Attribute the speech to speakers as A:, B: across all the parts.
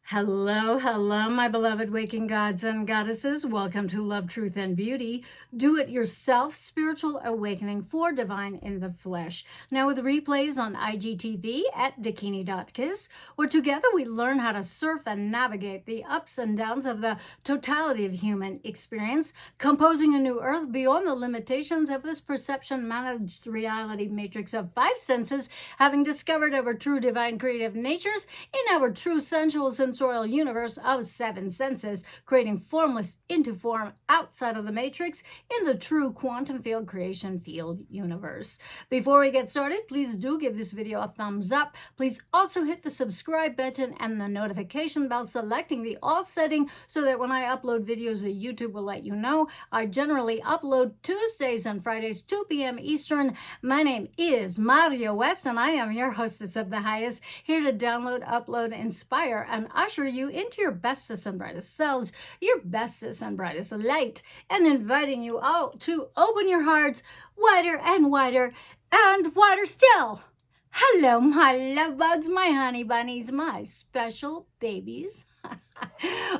A: Hello, hello, my beloved waking gods and goddesses. Welcome to Love, Truth, and Beauty. Do it yourself, spiritual awakening for divine in the flesh. Now with replays on IGTV at Dakini.kiss, where together we learn how to surf and navigate the ups and downs of the totality of human experience, composing a new earth beyond the limitations of this perception-managed reality matrix of five senses, having discovered our true divine creative natures in our true sensual sensorial universe of seven senses, creating formless into form outside of the matrix in the true quantum field creation field universe. Before we get started, please do give this video a thumbs up. Please also hit the subscribe button and the notification bell, selecting the all setting so that when I upload videos, YouTube will let you know. I generally upload Tuesdays and Fridays, 2 p.m. Eastern. My name is Mario West, and I am your hostess of the highest, here to download, upload, inspire, and usher you into your bestest and brightest selves, your bestest and brightest light, and inviting you all to open your hearts wider and wider and wider still. Hello, my love bugs, my honey bunnies, my special babies.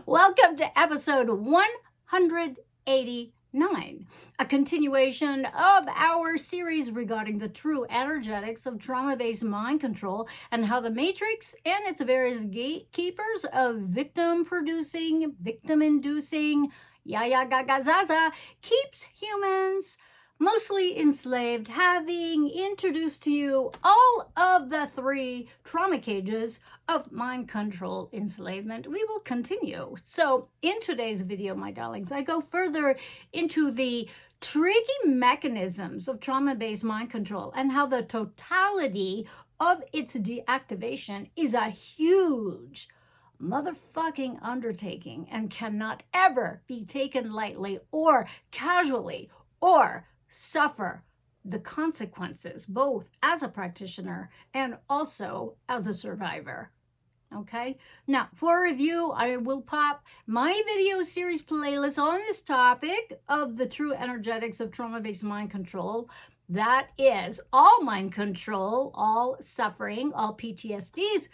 A: Welcome to episode 189, a continuation of our series regarding the true energetics of trauma-based mind control and how the Matrix and its various gatekeepers of victim-producing, victim-inducing, ya-ya-ga-ga-za-za, keeps humans mostly enslaved. Having introduced to you all of the three trauma cages of mind control enslavement, we will continue. So in today's video, my darlings, I go further into the tricky mechanisms of trauma-based mind control and how the totality of its deactivation is a huge motherfucking undertaking and cannot ever be taken lightly or casually or suffer the consequences, both as a practitioner and also as a survivor. Okay, now for a review, I will pop my video series playlist on this topic of the true energetics of trauma-based mind control. That is all mind control, all suffering, all PTSDs,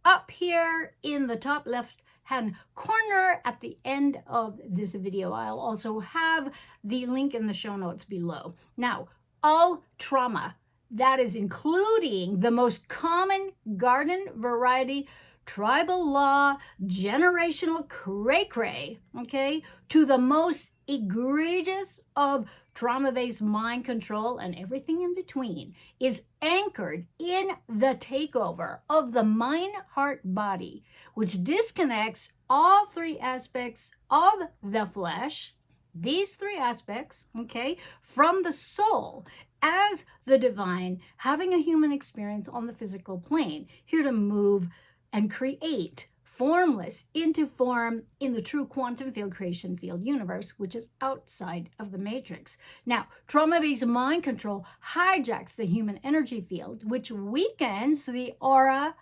A: up here in the top left hand corner at the end of this video. I'll also have the link in the show notes below. Now, all trauma, that is including the most common garden variety, tribal law, generational cray-cray, okay, to the most egregious of trauma-based mind control and everything in between, is anchored in the takeover of the mind, heart, body, which disconnects all three aspects of the flesh, these three aspects, okay, from the soul as the divine, having a human experience on the physical plane, here to move and create formless into form in the true quantum field creation field universe, which is outside of the matrix. Now, trauma-based mind control hijacks the human energy field, which weakens the aura,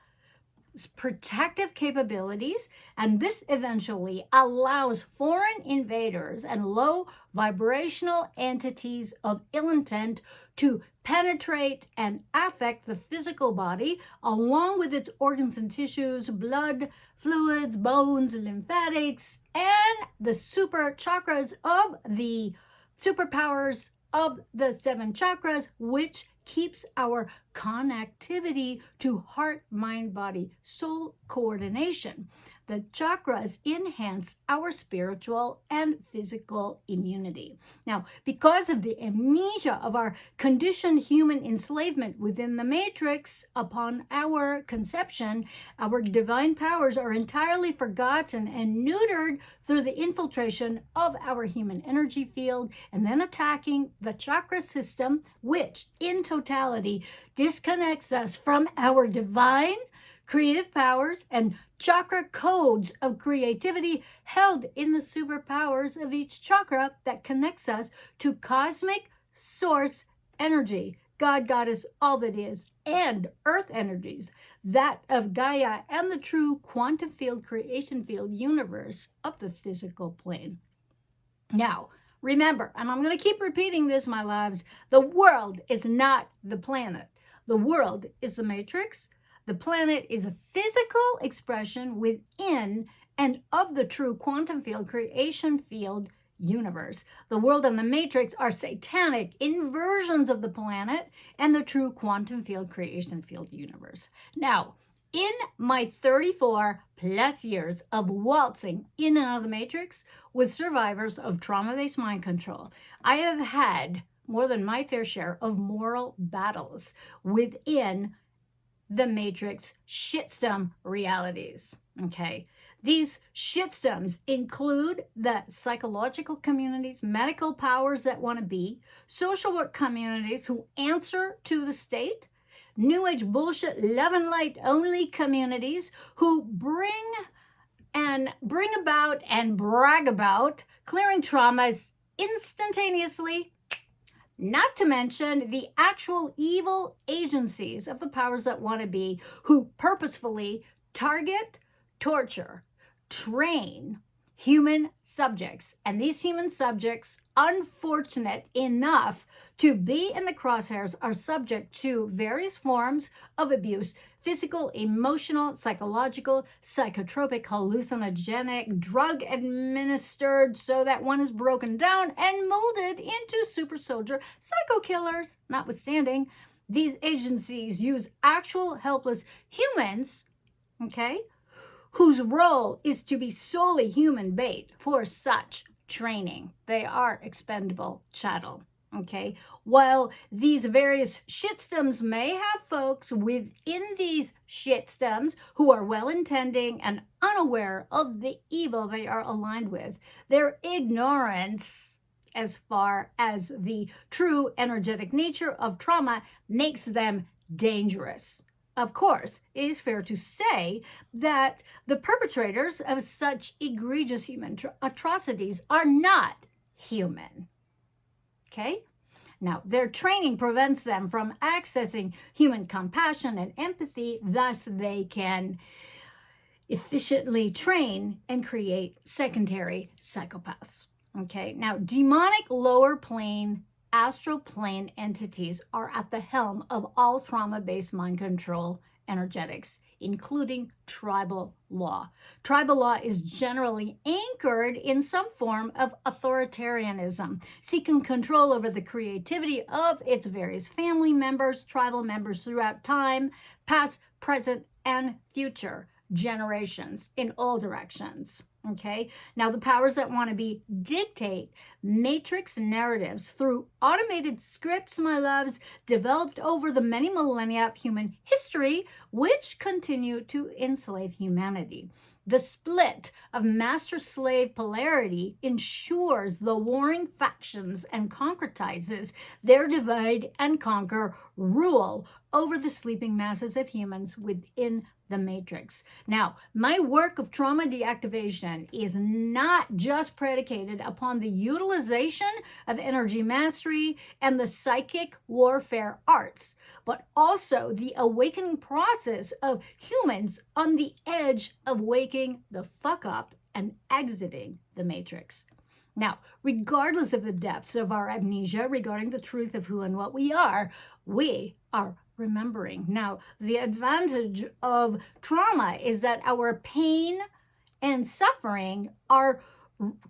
A: protective capabilities, and this eventually allows foreign invaders and low vibrational entities of ill intent to penetrate and affect the physical body along with its organs and tissues, blood, fluids, bones, lymphatics, and the super chakras of the superpowers of the seven chakras, which keeps our connectivity to heart, mind, body, soul coordination. The chakras enhance our spiritual and physical immunity. Now, because of the amnesia of our conditioned human enslavement within the matrix upon our conception, our divine powers are entirely forgotten and neutered through the infiltration of our human energy field and then attacking the chakra system, which in totality disconnects us from our divine creative powers and chakra codes of creativity held in the superpowers of each chakra that connects us to cosmic source energy, God, Goddess, all that is, and earth energies, that of Gaia and the true quantum field creation field universe of the physical plane. Now, remember, and I'm going to keep repeating this, my loves, the world is not the planet. The world is the matrix. The planet is a physical expression within and of the true quantum field, creation field universe. The world and the matrix are satanic inversions of the planet and the true quantum field, creation field universe. Now, in my 34 plus years of waltzing in and out of the matrix with survivors of trauma-based mind control, I have had more than my fair share of moral battles within the matrix shitstem realities. Okay. These shitstems include the psychological communities, medical powers that want to be, social work communities who answer to the state, New Age bullshit, love and light only communities who bring about and brag about clearing traumas instantaneously, not to mention the actual evil agencies of the powers that want to be who purposefully target, torture, train human subjects. And these human subjects, unfortunate enough to be in the crosshairs, are subject to various forms of abuse: physical, emotional, psychological, psychotropic-hallucinogenic, drug administered so that one is broken down and molded into supersoldier psycho killers. Notwithstanding, these agencies use actual helpless humans, okay, whose role is to be solely human bait for such training. They are expendable chattel, okay? While these various shitstems may have folks within these shitstems who are well-intending and unaware of the evil they are aligned with, their ignorance as far as the true energetic nature of trauma makes them dangerous. Of course, it is fair to say that the perpetrators of such egregious human atrocities are not human. Okay? Now, their training prevents them from accessing human compassion and empathy, thus they can efficiently train and create secondary psychopaths. Okay? Now, demonic lower plane, astral plane entities are at the helm of all trauma-based mind control energetics, including tribal law. Tribal law is generally anchored in some form of authoritarianism, seeking control over the creativity of its various family members, tribal members throughout time, past, present, and future generations in all directions. Okay, now the powers that want to be dictate matrix narratives through automated scripts, my loves, developed over the many millennia of human history, which continue to enslave humanity. The split of master-slave polarity ensures the warring factions and concretizes their divide and conquer rule over the sleeping masses of humans within the matrix. Now, my work of trauma deactivation is not just predicated upon the utilization of energy mastery and the psychic warfare arts, but also the awakening process of humans on the edge of waking the fuck up and exiting the matrix. Now, regardless of the depths of our amnesia regarding the truth of who and what we are remembering. Now, the advantage of trauma is that our pain and suffering are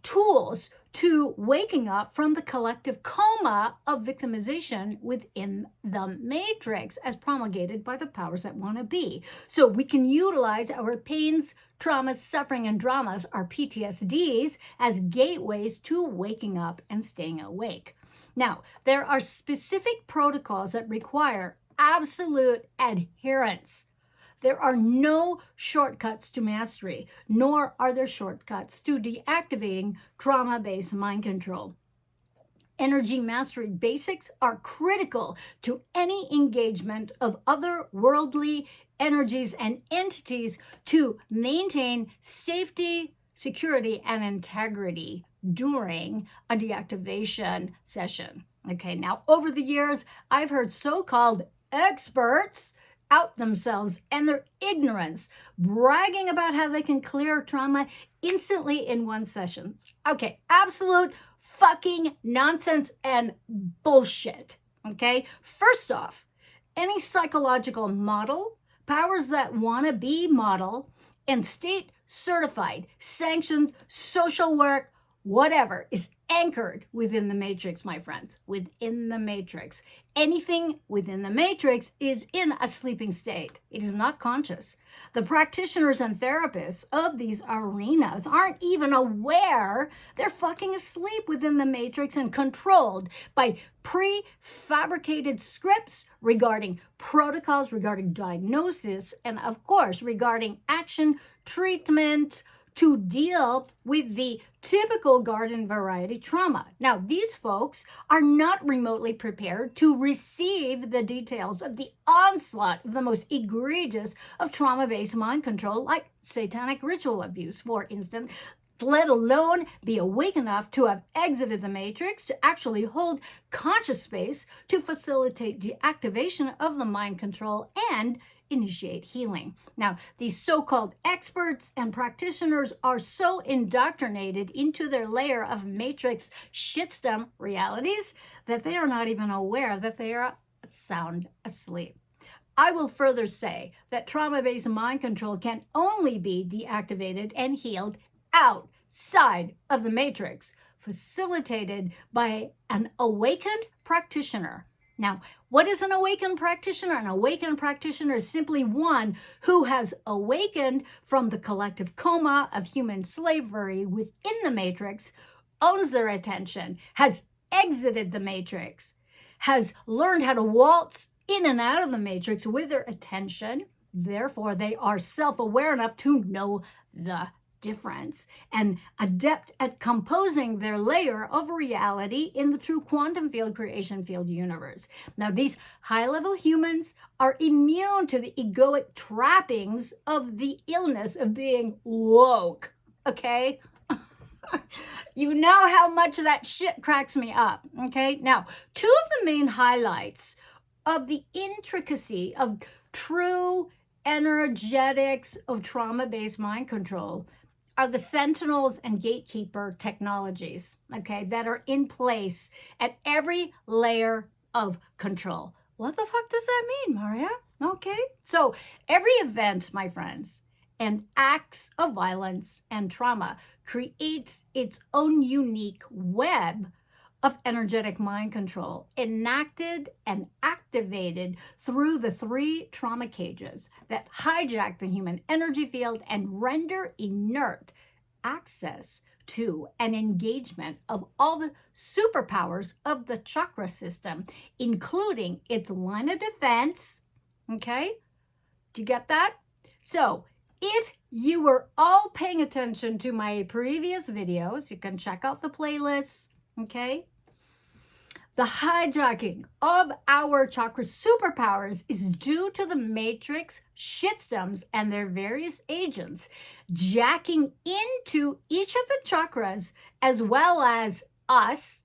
A: tools to waking up from the collective coma of victimization within the matrix as promulgated by the powers that want to be. So we can utilize our pains, traumas, suffering, and dramas, our PTSDs, as gateways to waking up and staying awake. Now, there are specific protocols that require absolute adherence. There are no shortcuts to mastery, nor are there shortcuts to deactivating trauma-based mind control. Energy mastery basics are critical to any engagement of otherworldly energies and entities to maintain safety, security, and integrity during a deactivation session. Okay, now over the years, I've heard so-called experts out themselves and their ignorance, bragging about how they can clear trauma instantly in one session. Okay, absolute fucking nonsense and bullshit. Okay, first off, any psychological model, Powers that want to be model and state certified, sanctioned social work, whatever, is anchored within the matrix, my friends, within the matrix. Anything within the matrix is in a sleeping state. It is not conscious. The practitioners and therapists of these arenas aren't even aware they're fucking asleep within the matrix and controlled by prefabricated scripts regarding protocols, regarding diagnosis, and of course, regarding action, treatment, to deal with the typical garden variety trauma. Now, these folks are not remotely prepared to receive the details of the onslaught of the most egregious of trauma-based mind control, like satanic ritual abuse, for instance, let alone be awake enough to have exited the matrix to actually hold conscious space to facilitate deactivation of the mind control and initiate healing. Now, these so-called experts and practitioners are so indoctrinated into their layer of Matrix SHITSTEM realities that they are not even aware that they are sound asleep. I will further say that trauma-based mind control can only be deactivated and healed outside of the Matrix, facilitated by an awakened practitioner. Now, what is an awakened practitioner? An awakened practitioner is simply one who has awakened from the collective coma of human slavery within the matrix, owns their attention, has exited the matrix, has learned how to waltz in and out of the matrix with their attention. Therefore, they are self-aware enough to know the difference and adept at composing their layer of reality in the true quantum field creation field universe. Now, these high-level humans are immune to the egoic trappings of the illness of being woke, okay? You know how much that shit cracks me up, okay? Now, two of the main highlights of the intricacy of true energetics of trauma-based mind control are the Sentinels and Gatekeeper technologies, okay, that are in place at every layer of control. What the fuck does that mean, Maria? Okay, so every event, my friends, and acts of violence and trauma creates its own unique web of energetic mind control, enacted and activated through the three trauma cages that hijack the human energy field and render inert access to and engagement of all the superpowers of the chakra system, including its line of defense. Okay? Do you get that? So, if you were all paying attention to my previous videos, you can check out the playlists, okay? The hijacking of our chakra superpowers is due to the Matrix SHITSTEMs and their various agents jacking into each of the chakras, as well as us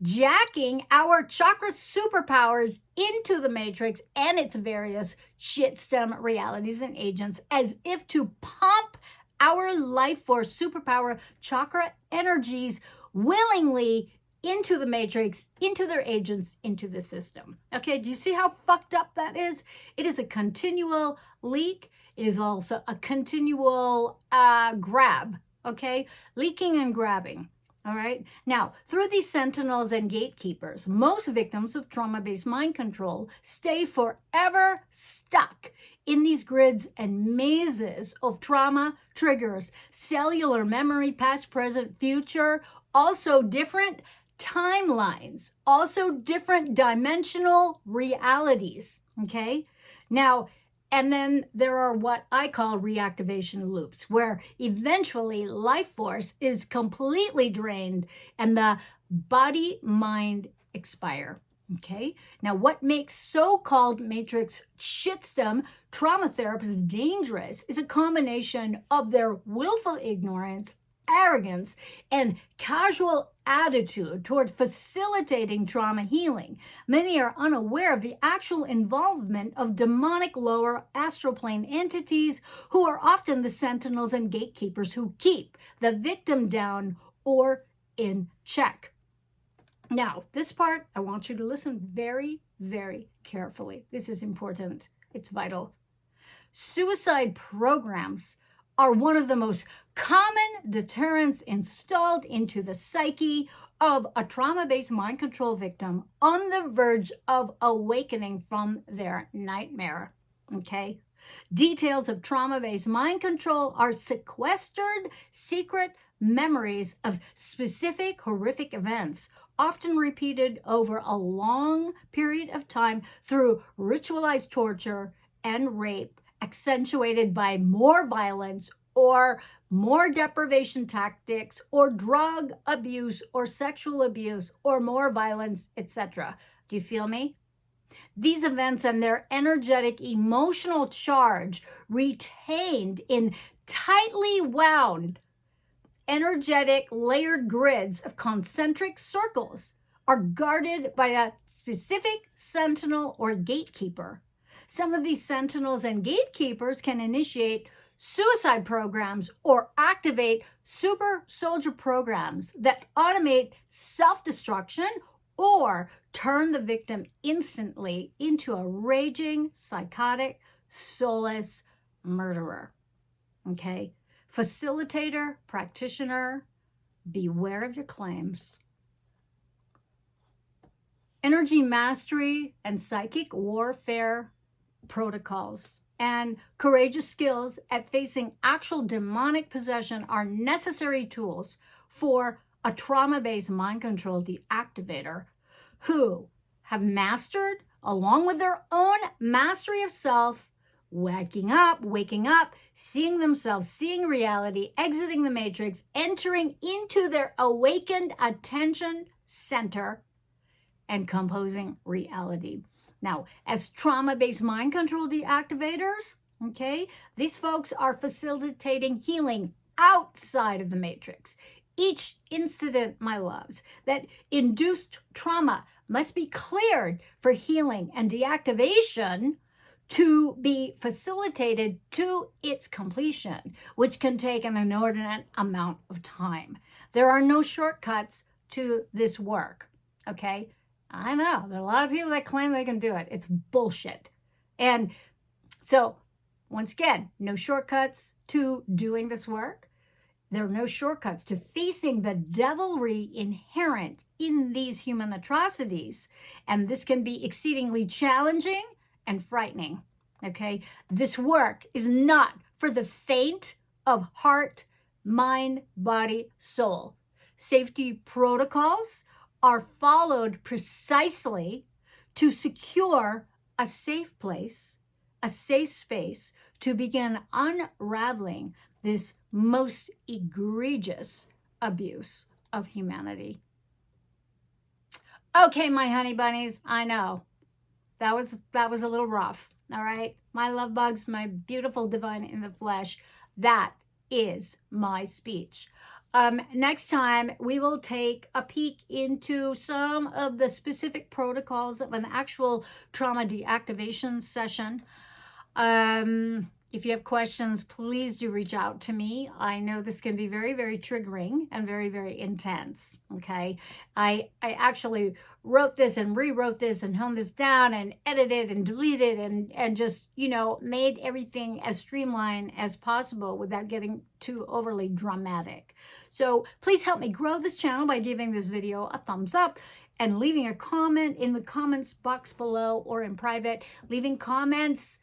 A: jacking our chakra superpowers into the Matrix and its various SHITSTEM realities and agents, as if to pump our life force superpower chakra energies willingly into the matrix, into their agents, into the system. Okay, do you see how fucked up that is? It is a continual leak. It is also a continual grab, okay? Leaking and grabbing, all right? Now, through these Sentinels and Gatekeepers, most victims of trauma-based mind control stay forever stuck in these grids and mazes of trauma triggers, cellular memory, past, present, future, also different timelines, also different dimensional realities, okay? Now, and then there are what I call reactivation loops, where eventually life force is completely drained and the body-mind expire, okay? Now, what makes so-called Matrix SHITSTEM trauma therapists dangerous is a combination of their willful ignorance, arrogance, and casual attitude toward facilitating trauma healing. Many are unaware of the actual involvement of demonic lower astral plane entities who are often the Sentinels and Gatekeepers who keep the victim down or in check. Now, this part, I want you to listen very, very carefully. This is important. It's vital. Suicide programs are one of the most common deterrents installed into the psyche of a trauma-based mind control victim on the verge of awakening from their nightmare. Okay? Details of trauma-based mind control are sequestered, secret memories of specific horrific events, often repeated over a long period of time through ritualized torture and rape, accentuated by more violence or more deprivation tactics or drug abuse or sexual abuse or more violence, etc. Do you feel me? These events and their energetic emotional charge retained in tightly wound energetic layered grids of concentric circles are guarded by a specific sentinel or gatekeeper. Some of these sentinels and gatekeepers can initiate suicide programs or activate supersoldier programs that automate self-destruction or turn the victim instantly into a raging, psychotic, soulless murderer. Okay? Facilitator, practitioner, beware of your claims. Energy mastery and psychic warfare protocols and courageous skills at facing actual demonic possession are necessary tools for a trauma-based mind control deactivator who have mastered, along with their own mastery of self, waking up, seeing themselves, seeing reality, exiting the matrix, entering into their awakened attention center, and composing reality. Now, as trauma-based mind control deactivators, okay, these folks are facilitating healing outside of the matrix. Each incident, my loves, that induced trauma must be cleared for healing and deactivation to be facilitated to its completion, which can take an inordinate amount of time. There are no shortcuts to this work, okay? I know, there are a lot of people that claim they can do it. It's bullshit. And so, once again, no shortcuts to doing this work. There are no shortcuts to facing the devilry inherent in these human atrocities. And this can be exceedingly challenging and frightening, okay? This work is not for the faint of heart, mind, body, soul. Safety protocols are followed precisely to secure a safe place, a safe space to begin unraveling this most egregious abuse of humanity. Okay, my honey bunnies, I know that was a little rough, all right? My love bugs, my beautiful divine in the flesh, that is my speech. Next time, we will take a peek into some of the specific protocols of an actual trauma deactivation session. If you have questions, please do reach out to me. I know this can be very, very triggering and very, very intense, okay? I actually wrote this and rewrote this and honed this down and edited and deleted and just, you know, made everything as streamlined as possible without getting too overly dramatic. So please help me grow this channel by giving this video a thumbs up and leaving a comment in the comments box below or in private. Leaving comments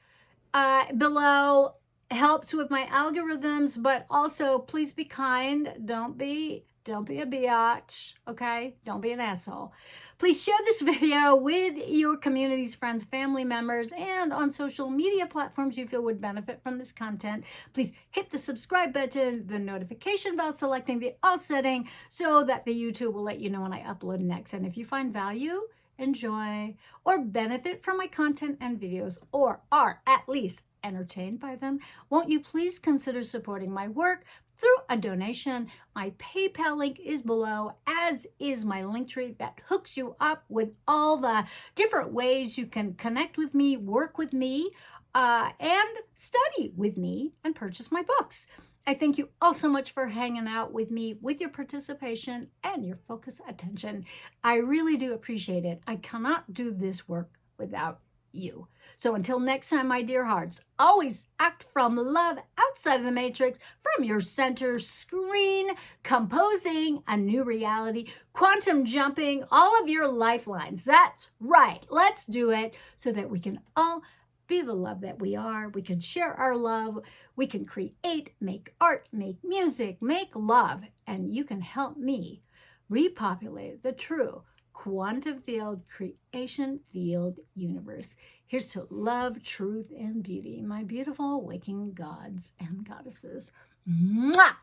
A: below helps with my algorithms, but also please be kind. Don't be a biatch, okay? Don't be an asshole. Please share this video with your communities, friends, family members, and on social media platforms you feel would benefit from this content. Please hit the subscribe button, the notification bell, selecting the all setting so that the YouTube will let you know when I upload next. And if you find value, enjoy, or benefit from my content and videos, or are at least entertained by them, won't you please consider supporting my work through a donation? My PayPal link is below, as is my Linktree that hooks you up with all the different ways you can connect with me, work with me, and study with me and purchase my books. I thank you all so much for hanging out with me, with your participation and your focused attention. I really do appreciate it. I cannot do this work without you. So until next time, my dear hearts, always act from love outside of the matrix, from your center screen, composing a new reality, quantum jumping all of your lifelines. That's right. Let's do it so that we can all be the love that we are. We can share our love. We can create, make art, make music, make love. And you can help me repopulate the true quantum field creation field universe. Here's to love, truth, and beauty, my beautiful waking gods and goddesses. Mwah!